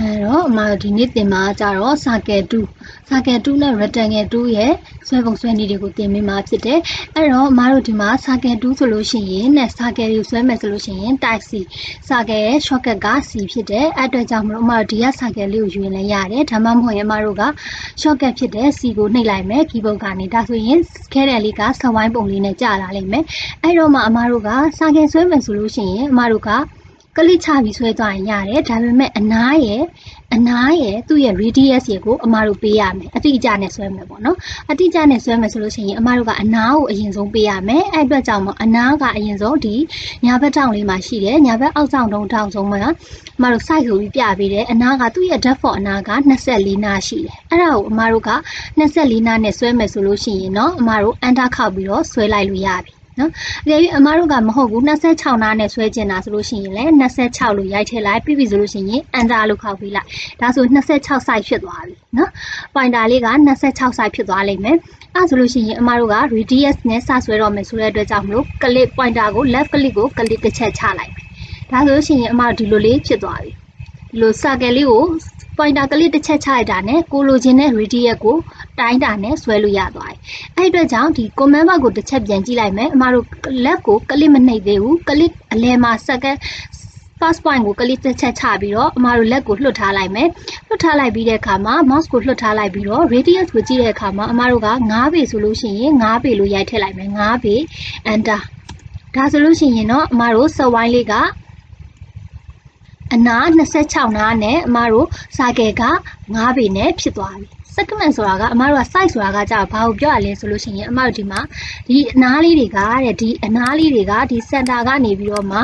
嘛今日点嘛，假如三个度呢，rectangle 度ရဲ့ဆွဲပုံဆွဲနည်းတွေကိုသင်ပေးမှာဖြစ်တယ်။အဲ့တော့မတို့ဒီမှာစာကယ်2ဆိုလို့ရှိရင်နဲ့စာကယ်ကိုဆွဲမယ်ဆိုလို့ရှိရင် type C စာကယ်ရဲ့ shortcut က C ဖြစ်တယ်။အဲ့အတွက်ကြောင့်မလို့မတို့ဒီကစာကယ်လေးကိုယူရင်လည်းရတယ်။ဒါမှမဟုတ်ရင်မတို့က shortcut ဖြစ်တဲ့ C ကိုနှိပ်လိုက်မယ် keyboard ကနေဒါဆိုရင်ခဲတယ်လေးကစဝိုင်းပုံလေးနဲ့ကြာလာလိမ့်မယ်။အဲ့တော့မှအမတို့ကစာကယ်ဆွဲမယ်ဆိုလို့ရှိရင်အမတို့ကကလစ်ချပြီးဆွဲသွားရင်ရတယ်ဒါပေမဲ့အနားရဲ့သူ့ရဲ့ radius ကိုအမတို့ပေးရမယ်အတိအကျနဲ့ဆွဲမယ်ပေါ့နော်အတိအကျနဲ့ဆွဲမယ်ဆိုလို့ရှိရင်အမတို့ကအနားကိုအရင်ဆုံးပေးရမယ်အဲ့အတွက်ကြောင့်မို့အနားကအရင်ဆုံးဒီညာဘက်တောင်လေးမှာရှိတယ်ညာဘက်အောက်ဆောင်တုံးထောင်ဆုံးမှာအမတို့ size ကိုပြီးပြပေးတယ်အနားကသူ့ရဲ့ depth for အနားက24နာရှိတယ်အဲ့ဒါကိုအမတို့က24နာနဲ့ဆွဲမယ်ဆိုလို့ရှိရင်เนาะအမတို့ enter ခောက်ပြီးတော့ဆွဲလိုက်လို့ရပြီနော်အကယ်၍အမားတို့ကမဟုတ်ဘူး26နားနဲ့ဆွဲကျင်တာဆိုလို့ရှိရင်လည်း26လို့ရိုက်ထည့်လိုက်ပြီးဆိုလို့ရှိရင် enter လို့ခောက်ပြီးလိုက်ဒါဆို26 size ဖြစ်သွားပြီနော် pointer လေးက26 size ဖြစ်သွားလိမ့်မယ်အဲ့ဆိုလို့ရှိရင်အမားတို့က radius နဲ့စဆွဲတော့မယ်ဆိုတဲ့အတွက်ကြောင့်မလို့ click pointer ကို left click ကို click တစ်ချက်ချလိုက်မယ်ဒါဆိုလို့ရှိရင်အမားတို့ဒီလိုလေးဖြစ်သွားပြီဒီလို circle လေးကိုpointer ကလေးတစ်ချက်ချလိုက်တာနဲ့ကိုလိုချင်တဲ့ radius ကိုတိုင်းတာနဲ့ဆွဲလို့ရသွားတယ်။အဲ့အတွက်ကြောင့်ဒီ command box ကိုတစ်ချက်ပြန်ကြည့်လိုက်မယ်။အမတို့ left ကို click မနှိပ်သေးဘူး။ click အလယ်မှာ second first point ကို click တစ်ချက်ချပြီးတော့အမတို့ left ကိုလွှတ်ထားလိုက်မယ်။လွှတ်ထားလိုက်ပြီးတဲ့အခါမှာ mouse ကိုလွှတ်ထားလိုက်ပြီးတော့ radius ကိုကြည့်တဲ့အခါမှာအမတို့က9ပေဆိုလို့ရှိရင်9ပေလို့ရိုက်ထည့်လိုက်မယ်။9ပေ enter ဒါဆိုလို့ရှိရင်တော့အမတို့ set wine လေးကအနာ26နားနဲ့အမတို့စာကယ်က9ပေနဲ့ဖြစ်သွားပြီ segment ဆိုတာကအမတို့က size ဆိုတာကကြာဘာကိုပြောရလဲဆိုလို့ရှိရင်အမတို့ဒီမှာဒီအနားလေးတွေကတဲ့ဒီအနားလေးတွေကဒီ center ကနေပြီးတော့မှ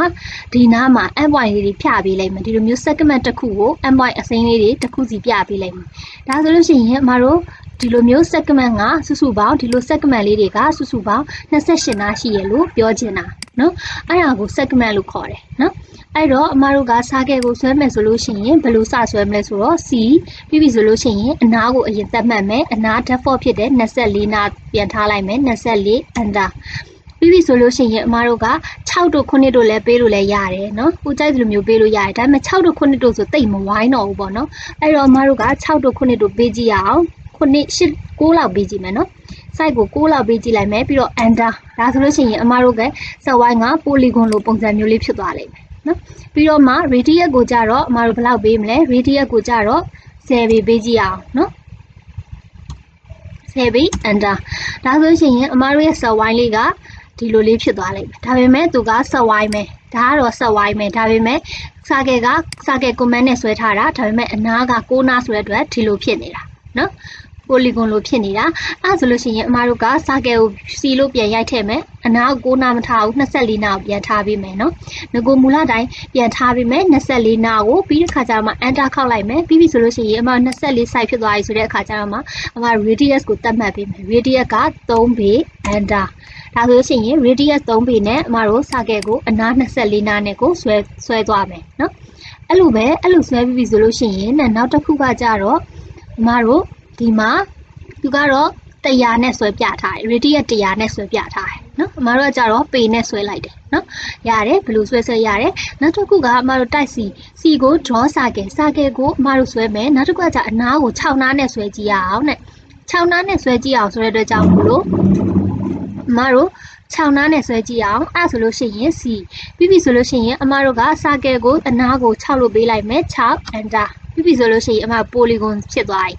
ဒီနားမှာ end point လေးတွေဖြပေးလိုက်မယ်ဒီလိုမျိုး segment တစ်ခုကို end point အစိမ်းလေးတွေတစ်ခုစီပြပေးလိုက်မယ်ဒါဆိုလို့ရှိရင်အမတို့ဒီလိုမျိုး segment ကစုစုပေါင်းဒီလို segment လေးတွေကစုစုပေါင်း28နားရှိရလို့ပြောချင်တာเนาะအဲ့ဒါကို segment လို့ခေါ်တယ်เนาะအဲ့တော့အမတို့ကစာကယ်ကိုဆွဲမယ်ဆိုလို့ရှိရင်ဘယ်လိုစဆွဲမလဲဆိုတော့ C ပြီးပြီဆိုလို့ရှိရင်အနားကိုအရင်သတ်မှတ်မယ်အနား default ဖြစ်တဲ့24နားပြန်ထားလိုက်မယ်24 enter ပြီးပြီဆိုလို့ရှိရင်အမတို့က6တို့9တို့လည်းပေးလို့လည်းရတယ်เนาะကိုကြိုက်သလိုမျိုးပေးလို့ရတယ်ဒါပေမဲ့6တို့9တို့ဆိုတိတ်မဝိုင်းတော့ဘူးပေါ့เนาะအဲ့တော့အမတို့က6တို့9တို့ပေးကြည့်ရအောင်9 9လောက်ပေးကြည့်မယ်เนาะ size ကို6လောက်ပေးကြည့်လိုက်မယ်ပြီးတော့ enter ဒါဆိုလို့ရှိရင်အမတို့က set wine က polygon လိုပုံစံမျိုးလေးဖြစ်သွားလိမ့်မယ်နော်ပြီးတော့မှ radius ကိုကြတော့အမတို့ဘယ်လောက်ပေးမလဲ radius ကိုကြတော့10ပေပေးကြည့်အောင်နော်10ပေ enter ဒါဆိုရှင်ရင်အမတို့ရဲ့ set wine လေးကဒီလိုလေးဖြစ်သွားလိမ့်မယ်ဒါပေမဲ့သူက set wine ပဲဒါကတော့ set wine ပဲဒါပေမဲ့စာကယ် command နဲ့ဆွဲထားတာဒါပေမဲ့အနားက6နားဆိုတဲ့အတွက်ဒီလိုဖြစ်နေတာနော်polygon လို့ဖြစ်နေတာအဲ့ဆိုလို့ရှိရင်အမတို့ကစာကယ်ကိုစီလို့ပြန်ရိုက်ထည့်မယ်အနားကို6နာမထားဘူး24နာကိုပြန်ထားပေးမယ်နော်ငကိုမူလတိုင်းပြန်ထားပေးမယ်24နာကိုပြီးတဲ့ခါကျတော့မှ enter ခောက်လိုက်မယ်ပြီးပြီဆိုလို့ရှိရင်အမ24 size ဖြစ်သွားပြီဆိုတဲ့အခါကျတော့မှအမ radius ကိုသတ်မှတ်ပေးမယ် radius က3ပေ enter ဒါဆိုလို့ရှိရင် radius 3ပေနဲ့အမတို့စာကယ်ကိုအနား24နာနဲ့ကိုဆွဲသွားမယ်နော်အဲ့လိုဆွဲပြီးပြီဆိုလို့ရှိရင်နောက်တစ်ခုကကြတော့အမတို့ဒီမှာသူကတော့100နဲ့ဆွဲပြထားတယ် radius 100နဲ့ဆွဲပြထားတယ်နော်အမတို့ကကြတော့ပေနဲ့ဆွဲလိုက်တယ်နော်ရတယ်ဘယ်လိုဆွဲရတယ်နောက်တစ်ခုကအမတို့တိုက်စီကို draw စာကယ်ကိုအမတို့ဆွဲမယ်နောက်တစ်ခုကကြအနားကို6နားနဲ့ဆွဲကြည့်ရအောင်နဲ့6နားနဲ့ဆွဲကြည့်အောင်ဆိုတဲ့အတွက်ကြောင့်မလို့အမတို့6နားနဲ့ဆွဲကြည့်အောင်အဲ့ဆိုလို့ရှိရင် C ပြီးပြီဆိုလို့ရှိရင်အမတို့ကစာကယ်ကိုအနားကို6လို့ပေးလိုက်မယ်6 enter ပြီးပြီဆိုလို့ရှိရင်အမ polygon ဖြစ်သွားပြီ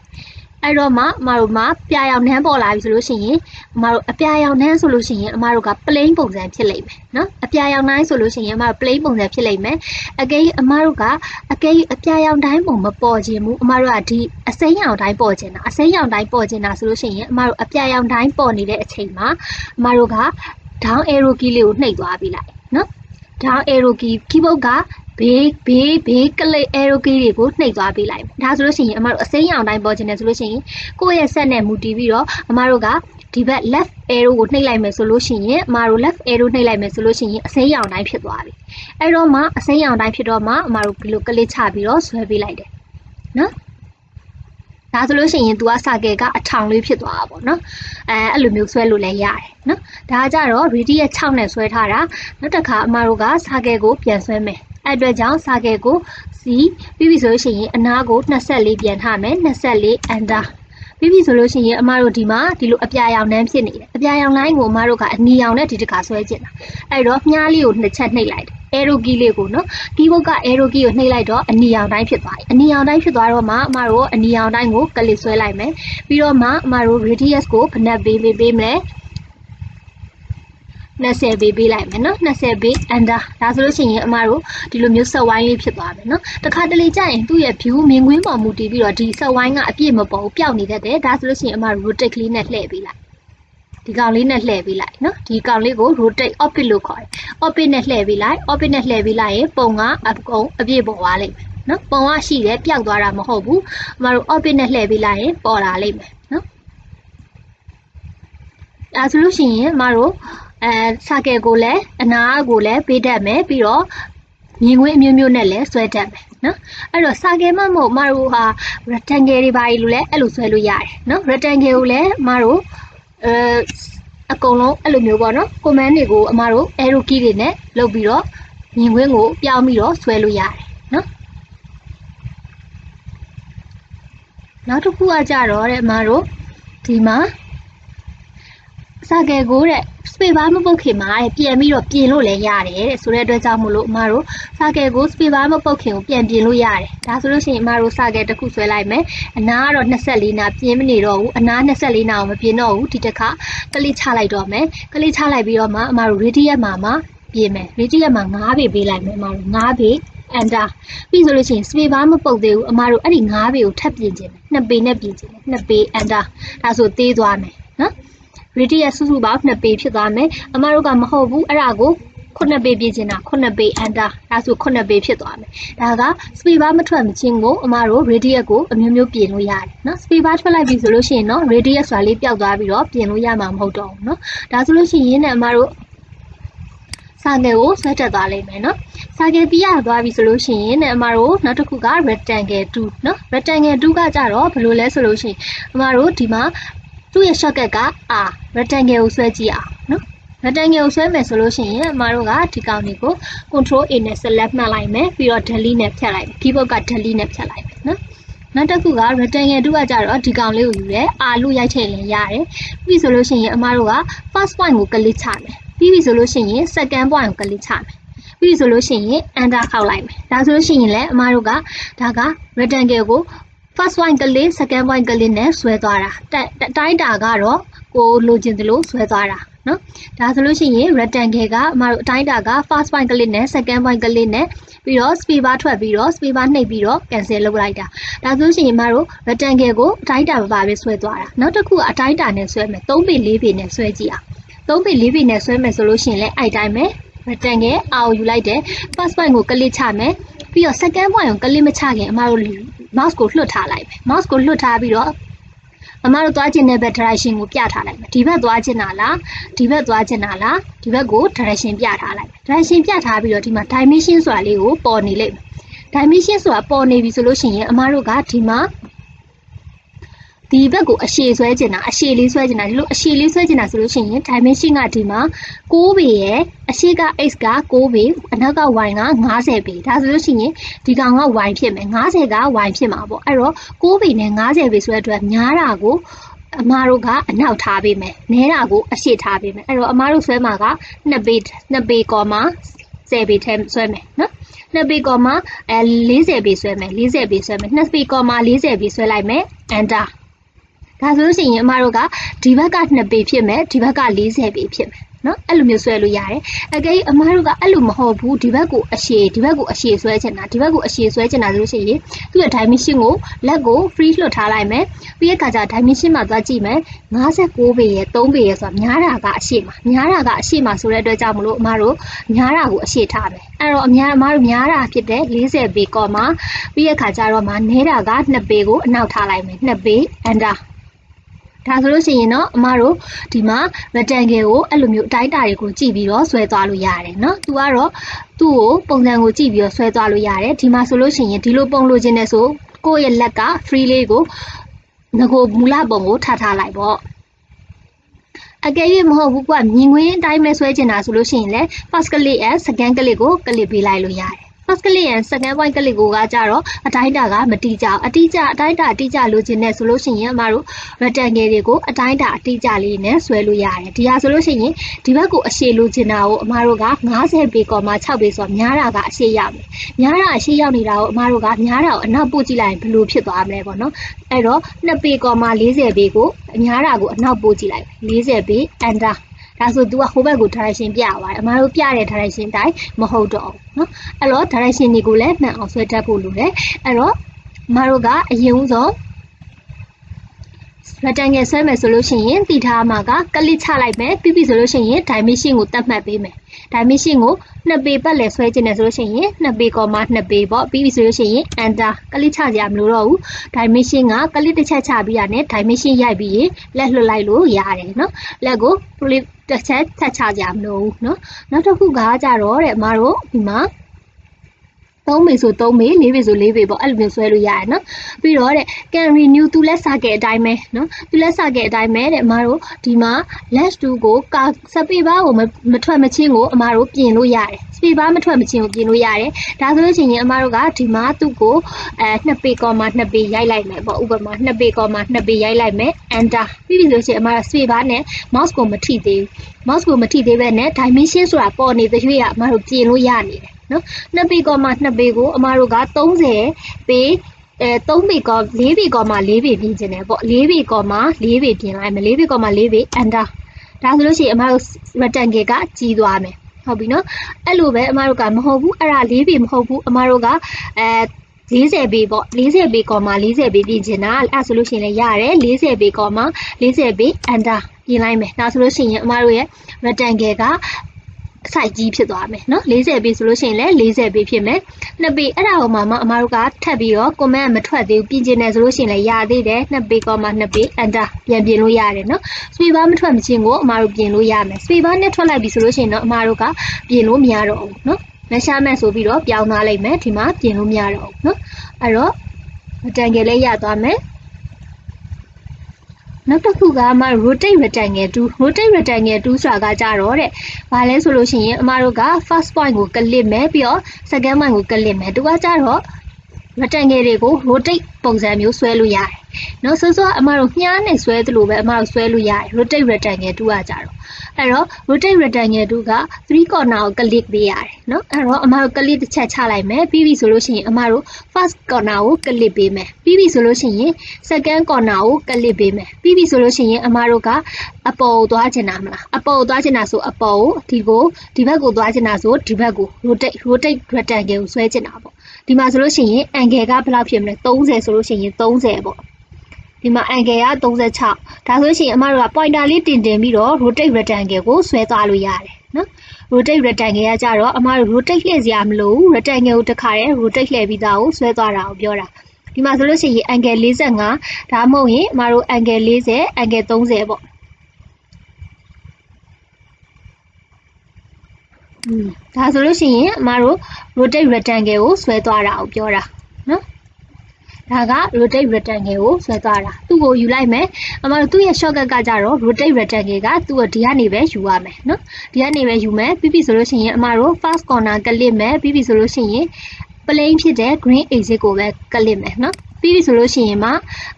အဲ့တော့မှအမတို့မှာပြာရောင်နှမ်းပေါ်လာပြီဆိုလို့ရှိရင်အမတို့အပြာရောင်နှမ်းဆိုလို့ရှိရင်အမတို့က plain ပုံစံဖြစ်လိမ့်မယ်နော်အပြာရောင်တိုင်းဆိုလို့ရှိရင်အမတို့ plain ပုံစံဖြစ်လိမ့်မယ်အကယ်၍အမတို့ကအပြာရောင်တိုင်းပုံမပေါ်ခြင်းဘူးအမတို့ကဒီအစိမ်းရောင်တိုင်းပေါ်ခြင်းတာဆိုလို့ရှိရင်အမတို့အပြာရောင်တိုင်းပေါ်နေတဲ့အချိန်မှာအမတို့က down arrow key လေးကိုနှိပ်သွားပြီးလိုက်နော် down arrow key keyboard ကဘေးကလေး arrow key တွေကိုနှိပ်သွားပေးလိုက်ဒါဆိုလို့ရှိရင်အမတို့အစိမ်းရောင်တိုင်းပေါ်ခြင်းနဲ့ဆိုလို့ရှိရင်ကိုယ့်ရဲ့ဆက်နဲ့မူတည်ပြီးတော့အမတို့ကဒီဘက် left arrow ကိုနှိပ်လိုက်မယ်ဆိုလို့ရှိရင်အမတို့ left arrow နှိပ်လိုက်မယ်ဆိုလို့ရှိရင်အစိမ်းရောင်တိုင်းဖြစ်သွားပြီအဲ့တော့မှအစိမ်းရောင်တိုင်းဖြစ်တော့မှအမတို့ဒီလိုကလေးချပြီးတော့ဆွဲပေးလိုက်တယ်နော်ဒါဆိုလို့ရှိရင် तू ကစာကယ်ကအထောင်လေးဖြစ်သွားတာပေါ့နော်အဲ့လိုမျိုးဆွဲလို့လည်းရတယ်နော်ဒါကြတော့ radius 6နဲ့ဆွဲထားတာနောက်တစ်ခါအမတို့ကစာကယ်ကိုပြန်ဆွဲမယ် အဲ့အတွက်ကြောင့်စာကဲကိုစီပြီးပြီဆိုလို့ရှိရင်အနားကို24ပြန်ထားမယ်24 under ပြီးပြီဆိုလို့ရှိရင်အမတို့ဒီမှာဒီလိုအပြာရောင်နှမ်းဖြစ်နေတယ်အပြာရောင်လိုင်းကိုအမတို့ကအနီရောင်နဲ့ဒီတစ်ခါဆွဲကျင်တာအဲ့တော့မြားလေးကို2ချက်နှိပ်လိုက်တယ် arrow key လေးကိုနော် keyboard က arrow key ကိုနှိပ်လိုက်တော့အနီရောင်တိုင်းဖြစ်သွားပြီအနီရောင်တိုင်းဖြစ်သွားတော့မှအမတို့အနီရောင်တိုင်းကိုကလစ်ဆွဲလိုက်မယ်ပြီးတော့မှအမတို့ radius ကိုဘယ်နှပေးမလဲ20ပေးလိုက်မယ်နော်20ပေး under ဒါဆိုလို့ရှိရင်အမတို့ဒီလိုမျိုးဆက်ဝိုင်းလေးဖြစ်သွားမယ်နော်တခါတလေကြာရင်သူ့ရဲ့ view မြင်ကွင်းပေါ်မူတည်ပြီးတော့ဒီဆက်ဝိုင်းကအပြည့်မပေါ်ဘူးပျောက်နေတတ်တယ်ဒါဆိုလို့ရှိရင်အမတို့ rotate ကလေးနဲ့လှည့်ပေးလိုက်ဒီကောင်လေးနဲ့လှည့်ပေးလိုက်နော်ဒီကောင်လေးကို rotate orbit လို့ခေါ်တယ် orbit နဲ့လှည့်ပေးလိုက် orbit နဲ့လှည့်ပေးလိုက်ရင်ပုံကအကုန်အပြည့်ပေါ်သွားလိမ့်မယ်နော်ပုံကရှိတယ်ပျောက်သွားတာမဟုတ်ဘူးအမတို့ orbit နဲ့လှည့်ပေးလိုက်ရင်ပေါ်လာလိမ့်မယ်နော်ဒါဆိုလို့ရှိရင်အမတို့စာကဲကိုလည်းအနာကိုလည်းပေးတတ်မယ်ပြီးတော့မြင်ကွင်းအမျိုးမျိုးနဲ့လည်းဆွဲတတ်မယ်နော်အဲ့တော့စာကဲမမဟုတ်မတို့ဟာ rectangle တွေပါလို့လည်းအဲ့လိုဆွဲလို့ရတယ်နော် rectangle ကိုလည်းမတို့အကုန်လုံးအဲ့လိုမျိုးပေါ့နော် command တွေကိုအမတို့ arrow key တွေနဲ့လုပ်ပြီးတော့မြင်ကွင်းကိုပြောင်းပြီးတော့ဆွဲလို့ရတယ်နော်နောက်တစ်ခုကကြတော့တဲ့အမတို့ဒီမှာစာကဲကိုတဲ့ space bar မပုတ်ခင်မှာပြန်ပြီးတော့ပြင်လို့လည်းရတယ်တဲ့ဆိုတဲ့အတွက်ကြောင့်မို့လို့အမတို့စာကဲကို space bar မပုတ်ခင်ကိုပြန်ပြင်လို့ရတယ်ဒါဆိုလို့ရှိရင်အမတို့စာကဲတစ်ခုဆွဲလိုက်မယ်အနာကတော့24နာပြင်မနေတော့ဘူးအနာ24နာကိုမပြင်တော့ဘူးဒီတစ်ခါကလေးချလိုက်တော့မယ်ကလေးချလိုက်ပြီးတော့မှအမတို့ radius မှာပြင်မယ် radius မှာ9ပေပေးလိုက်မယ်အမတို့9ပေ under ပြီးဆိုလို့ရှိရင် space bar မပုတ်သေးဘူးအမတို့အဲ့ဒီ9ပေကိုထပ်ပြင်ခြင်း2ပေနဲ့ပြင်ခြင်း2ပေ under ဒါဆိုသေးသွားမယ်နော်radius စုစုပေါင်း2ပေဖြစ်သွားမယ်အမတို့ကမဟုတ်ဘူးအဲ့ဒါကို9ပေပြင်ချင်တာ9ပေ under ဒါဆို9ပေဖြစ်သွားမယ်ဒါက space bar မထွက်မချင်းကိုအမတို့ radius ကိုအမျိုးမျိုးပြင်လို့ရတယ်နော် space bar ထွက်လိုက်ပြီဆိုလို့ရှိရင်နော် radius ဆိုတာလေးပျောက်သွားပြီးတော့ပြင်လို့ရမှာမဟုတ်တော့ဘူးနော်ဒါဆိုလို့ရှိရင်လည်းအမတို့စာကဲကိုဆွဲတက်သွားလိမ့်မယ်နော်စာကဲပြရသွားပြီဆိုလို့ရှိရင်လည်းအမတို့နောက်တစ်ခုက rectangle 2နော် rectangle 2ကကြတော့ဘယ်လိုလဲဆိုလို့ရှိရင်အမတို့ဒီမှာသူ့ရဲ့ shortcut က R rectangle ကိုဆွဲကြည့်အောင်နော် rectangle ကိုဆွဲမယ်ဆိုလို့ရှိရင်အမတို့ကဒီကောင်လေးကို control A နဲ့ select မှတ်လိုက်မယ်ပြီးတော့ delete နဲ့ဖြတ်လိုက်မယ် keyboard က delete နဲ့ဖြတ်လိုက်မယ်နော်နောက်တစ်ခုက rectangle 2ကကြတော့ဒီကောင်လေးကိုယူတယ် R လို့ရိုက်ထည့်ရင်ရတယ်ပြီးဆိုလို့ရှိရင်အမတို့က first point ကို click ချမယ်ပြီးပြီဆိုလို့ရှိရင် second point ကို click ချမယ်ပြီးဆိုလို့ရှိရင် enter ခောက်လိုက်မယ်ဒါဆိုလို့ရှိရင်လည်းအမတို့ကဒါက rectangle ကိုfirst point ကလေး second point ကလေးနဲ့ဆွဲသွားတာတိုင်းတာကတော့ကိုလိုချင်သလိုဆွဲသွားတာနော်ဒါဆိုလို့ရှိရင် rectangle ကအမတို့အတိုင်းတာက first point ကလေးနဲ့ second point ကလေးနဲ့ပြီးတော့ space bar ထွက်ပြီးတော့ space bar နှိပ်ပြီးတော့ cancel လုပ်လိုက်တာဒါဆိုလို့ရှိရင်အမတို့ rectangle ကိုအတိုင်းတာမပါပဲဆွဲသွားတာနောက်တစ်ခုကအတိုင်းတာနဲ့ဆွဲမယ်3ပေ4ပေနဲ့ဆွဲကြည့်အောင်3ပေ4ပေနဲ့ဆွဲမယ်ဆိုလို့ရှိရင်လည်းအဲ့တိုင်းပဲ rectangle အောက်ယူလိုက်တယ် first point ကိုကလစ်ချမယ်ပြီးတော့ second point ကိုကလစ်မချခင်အမတို့ mouse ကိုလွှတ်ထားလိုက်မယ် mouse ကိုလွှတ်ထားပြီးတော့အမတို့သွားခြင်းတဲ့ဘက် direction ကိုပြထားလိုက်မယ်ဒီဘက်သွားခြင်းလားဒီဘက်သွားခြင်းလားဒီဘက်ကို direction ပြထားလိုက်မယ် direction ပြထားပြီးတော့ဒီမှာ dimension ဆိုတာလေးကိုပေါ်နေလိမ့်မယ် dimension ဆိုတာပေါ်နေပြီဆိုလို့ရှိရင်အမတို့ကဒီမှာဒီဘက်ကိုအရှည်ဆွဲကျင်တာအရှည်လေးဆွဲကျင်တာဒီလိုအရှည်လေးဆွဲကျင်တာဆိုလို့ရှိရင် dimension ကဒီမှာ6ပေရဲ့အရှေ့က x က6ပေအနောက်က y က50ပေဒါဆိုလို့ရှိရင်ဒီကောင်က y ဖြစ်မယ်50က y ဖြစ်မှာပေါ့အဲ့တော့6ပေနဲ့50ပေဆိုတဲ့အတွက်များတာကိုအမတို့ကအနောက်ထားပေးမယ်နဲတာကိုအရှေ့ထားပေးမယ်အဲ့တော့အမတို့ဆွဲမှာက2ပေ10ပေထဲဆွဲမယ်နော်2ပေ40ပေဆွဲမယ်40ပေဆွဲမယ်2ပေ40ပေဆွဲလိုက်မယ် enterဒါဆိုလို့ရှိရင်အမတို့ကဒီဘက်က2ပေဖြစ်မယ်ဒီဘက်က40ပေဖြစ်မယ်နော်အဲ့လိုမျိုးဆွဲလို့ရတယ်အကယ်အမတို့ကအဲ့လိုမဟုတ်ဘူးဒီဘက်ကိုအရှည်ဆွဲချင်တာဒီဘက်ကိုအရှည်ဆွဲချင်တာဆိုလို့ရှိရင်သူ့ရဲ့ dimension ကိုလက်ကို free လွှတ်ထားလိုက်မယ်ပြီးတဲ့အခါကျ dimension မှာသွားကြည့်မယ်59ပေရဲ့3ပေရဲ့ဆိုတာများတာကအရှေ့မှာဆိုတဲ့အတွက်ကြောင့်မလို့အမတို့များတာကိုအရှေ့ထားမယ်အဲ့တော့အမတို့များတာဖြစ်တဲ့40ပေကောမှာပြီးတဲ့အခါကျတော့မှနဲတာက2ပေကိုအနောက်ထားလိုက်မယ်2ပေ enterဒါဆိုလို့ရှိရင်တော့အမတို့ဒီမှာ rectangle ကိုအဲ့လိုမျိုးအတိုင်းတာတွေကိုကြည့်ပြီးတော့ဆွဲသွားလို့ရတယ်เนาะသူကတော့သူ့ကိုပုံစံကိုကြည့်ပြီးတော့ဆွဲသွားလို့ရတယ်ဒီမှာဆိုလို့ရှိရင်ဒီလိုပုံလို့ခြင်းနဲ့ဆိုကိုယ့်ရဲ့လက်က free လေးကိုငကိုမူလပုံကိုထားလိုက်ပေါ့အကယ်၍မဟုတ်ဘူးကွာမြင်ကွင်းအတိုင်းပဲဆွဲချင်တာဆိုလို့ရှိရင်လည်း first click and second click ကို click ပေးလိုက်လို့ရတယ် first ကလေးရန် second point ကလေးကိုကကြတော့အတိုင်းတာကမတိကျအတိကျအတိုင်းတာအတိကျလိုချင်တဲ့ဆိုလို့ရှိရင်အမတို့ rectangle တွေကိုအတိုင်းတာအတိကျလေးနဲ့ဆွဲလို့ရတယ်ဒီဟာဆိုလို့ရှိရင်ဒီဘက်ကိုအရှည်လိုချင်တာကိုအမတို့က50ပေကော6ပေဆိုတော့များတာကအရှည်ရောက်တယ်များတာအရှည်ရောက်နေတာကိုအမတို့ကများတာကိုအနောက်ပို့ကြည့်လိုက်ရင်ဘယ်လိုဖြစ်သွားမလဲပေါ့နော်အဲ့တော့2ပေကော40ပေကိုများတာကိုအနောက်ပို့ကြည့်လိုက်40ပေ enterဒါဆို तू ကဟိုဘက်ကို direction ပြသွားတယ်အမတို့ပြတဲ့ direction တိုင်းမဟုတ်တော့ဘူးเนาะအဲ့တော့ direction တွေကိုလည်းမှန်အောင်ဆွဲတတ်ဖို့လိုတယ်အဲ့တော့အမတို့ကအရင်ဦးဆုံး rectangle ဆွဲမယ်ဆိုလို့ရှိရင်တည်ထားမှာကကလစ်ချလိုက်မယ်ပြီးပြီဆိုလို့ရှိရင် dimension ကိုသတ်မှတ်ပေးမယ် dimension ကို2ပေပတ်လည်ဆွဲခြင်းနဲ့ဆိုလို့ရှိရင်2ပေ 2ပေပေါ့ပြီးပြီဆိုလို့ရှိရင် enter ကလစ်ချကြမလို့တော့ဘူး dimension ကကလစ်တစ်ချက်ချပြီးတာနဲ့ dimension ရိုက်ပြီးရင်လက်လွှတ်လိုက်လို့ရတယ်เนาะလက်ကို flip တစ်ချက်ထပ်ချကြမလို့เนาะနောက်တစ်ခုကကြတော့တဲ့အမတို့ဒီမှာ3ပေဆို3ပေ4ပေဆို4ပေပေါ့အဲ့လိုမျိုးဆွဲလို့ရတယ်နော်ပြီးတော့တဲ့ can renew သူလက်စခဲ့အတိုင်းပဲနော်သူလက်စခဲ့အတိုင်းပဲတဲ့အမတို့ဒီမှာ last 2ကိုစပေပါကိုမထွက်မချင်းကိုအမတို့ပြင်လို့ရတယ်စပေပါမထွက်မချင်းကိုပြင်လို့ရတယ်ဒါဆိုလို့ရှိရင်အမတို့ကဒီမှာသူ့ကို2ပေ2ပေရိုက်လိုက်မယ်ပေါ့ဥပမာ2ပေ2ပေရိုက်လိုက်မယ် enter ပြီးပြီဆိုရှင်အမတို့စပေပါနဲ့ mouse ကိုမထိသေးဘူး mouse ကိုမထိသေးပဲနဲ့ dimension ဆိုတာပေါ်နေတဲ့ရွေးကအမတို့ပြင်လို့ရနေတယ်နော်2ပေ2ပေကိုအမတို့က30ပေ3ပေ4ပေ4ပေပြင်ခြင်းတယ်ပေါ့4ပေ4ပေပြင်လိုက်မယ်4ပေ4ပေ enter ဒါဆိုလို့ရှိရင်အမတို့ rectangle ကကြီးသွားမယ်ဟုတ်ပြီနော်အဲ့လိုပဲအမတို့ကမဟုတ်ဘူးအဲ့ဒါ4ပေမဟုတ်ဘူးအမတို့က40ပေပေါ့40ပေ40ပေပြင်ချင်တာအဲ့ဆိုလို့ရှိရင်လည်းရတယ်40ပေ40ပေ enter ပြင်လိုက်မယ်ဒါဆိုလို့ရှိရင်အမတို့ရဲ့ rectangle ကစိုက်ကြီးဖြစ်သွားမယ်เนาะ40ပေဆိုလို့ရှိရင်လည်း40ပေဖြစ်မယ်2ပေအဲ့ဒါဟိုမှာအမတို့ကထပ်ပြီးတော့ comment မထွက်သေးဘူးပြင်ကျင်တယ်ဆိုလို့ရှိရင်လည်းရသေးတယ်2ပေ2ပေ enter ပြန်ပြင်လို့ရတယ်เนาะ space bar မထွက်မချင်းကိုအမတို့ပြင်လို့ရမယ် space bar နဲ့ထွက်လိုက်ပြီဆိုလို့ရှိရင်တော့အမတို့ကပြင်လို့မရတော့ဘူးเนาะ measurement ဆိုပြီးတော့ပြောင်းသွားလိုက်မယ်ဒီမှာပြင်လို့မရတော့ဘူးเนาะအဲ့တော့ rectangle လေးရသွားမယ်နောက်တစ်ခုကမှ rotate rectangle 2 rotate rectangle 2ဆိုတာကကြတော့တဲ့ဘာလဲဆိုလို့ရှိရင်အမတို့က first point ကိုကလစ်မယ်ပြီးတော့ second point ကိုကလစ်မယ်သူကကြတော့ rectangle တွေကို rotate ပုံစံမျိုးဆွဲလို့ရတယ်နော်ဆိုအမတို့ညှားနဲ့ဆွဲသလိုပဲအမတို့ဆွဲလို့ရတယ် rotate rectangle 2ကကြတော့အဲ့တော့ rotate rectangle 2က3 corner ကိုကလစ်ပေးရတယ်နော်အဲ့တော့အမတို့ကလစ်တစ်ချက်ချလိုက်မယ်ပြီးပြီဆိုလို့ရှိရင်အမတို့ first corner ကိုကလစ်ပေးမယ်ပြီးပြီဆိုလို့ရှိရင် second corner ကိုကလစ်ပေးမယ်ပြီးပြီဆိုလို့ရှိရင်အမတို့ကအပေါ်ကိုသွားချင်တာမလားအပေါ်ကိုသွားချင်တာဆိုအပေါ်ကိုဒီဘက်ကိုသွားချင်တာဆိုဒီဘက်ကို rotate rectangle ကိုဆွဲချင်တာပေါ့ဒီမှာဆိုလို့ရှိရင် angle ကဘယ်လောက်ဖြစ်မလဲ30ဆိုလို့ရှိရင်30ပေါ့ဒီမှာ angle က36ဒါဆိုလို့ရှိရင်အမတို့က pointer လေးတင်ပြီးတော့ rotate rectangle ကိုဆွဲသွားလို့ရတယ်နော် rotate rectangle ကကြတော့အမတို့ rotate လှည့်စရာမလိုဘူး rectangle ကိုတစ်ခါတည်း rotate လှည့်ပြီးသားကိုဆွဲသွားတာကိုပြောတာဒီမှာဆိုလို့ရှိရင် angle 45ဒါမှမဟုတ်ရင်အမတို့ angle 40 angle 30ပေါ့ဒါဆိုလို့ရှိရင်အမတို့ rotate rectangle ကိုဆွဲသွားတာကိုပြောတာနော်ဒါက rotate rectangle ကိုဆွဲသွားတာသူ့ကိုယူလိုက်မယ်အမတို့သူ့ရဲ့ shortcut ကကြတော့ rotate rectangle ကသူ့ကိုဒီကနေပဲယူရမယ်နော်ဒီကနေပဲယူမယ်ပြီးပြီဆိုလို့ရှိရင်အမတို့ first corner ကလစ်မယ်ပြီးပြီဆိုလို့ရှိရင် plane ဖြစ်တဲ့ green exit ကိုပဲကလစ်မယ်နော်ပြီးပြီဆိုလို့ရှိရင်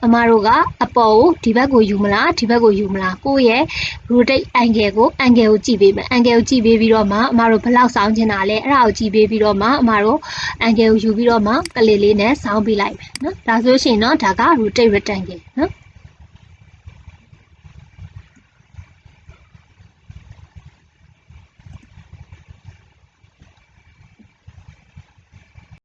အမတို့ကအပေါ်ကိုဒီဘက်ကိုယူမလားဒီဘက်ကိုယူမလားကိုယ့်ရဲ့ rotate angle ကိုကြည့်ပေးမယ် angle ကိုကြည့်ပေးပြီးတော့မှအမတို့ဘယ်လောက်ဆောင်းချင်တာလဲအဲ့ဒါကိုကြည့်ပေးပြီးတော့မှအမတို့ angle ကိုယူပြီးတော့မှကလစ်လေးနဲ့ဆောင်းပေးလိုက်မယ်နော်ဒါဆိုရှင်တော့ဒါက rotate rectangle နော်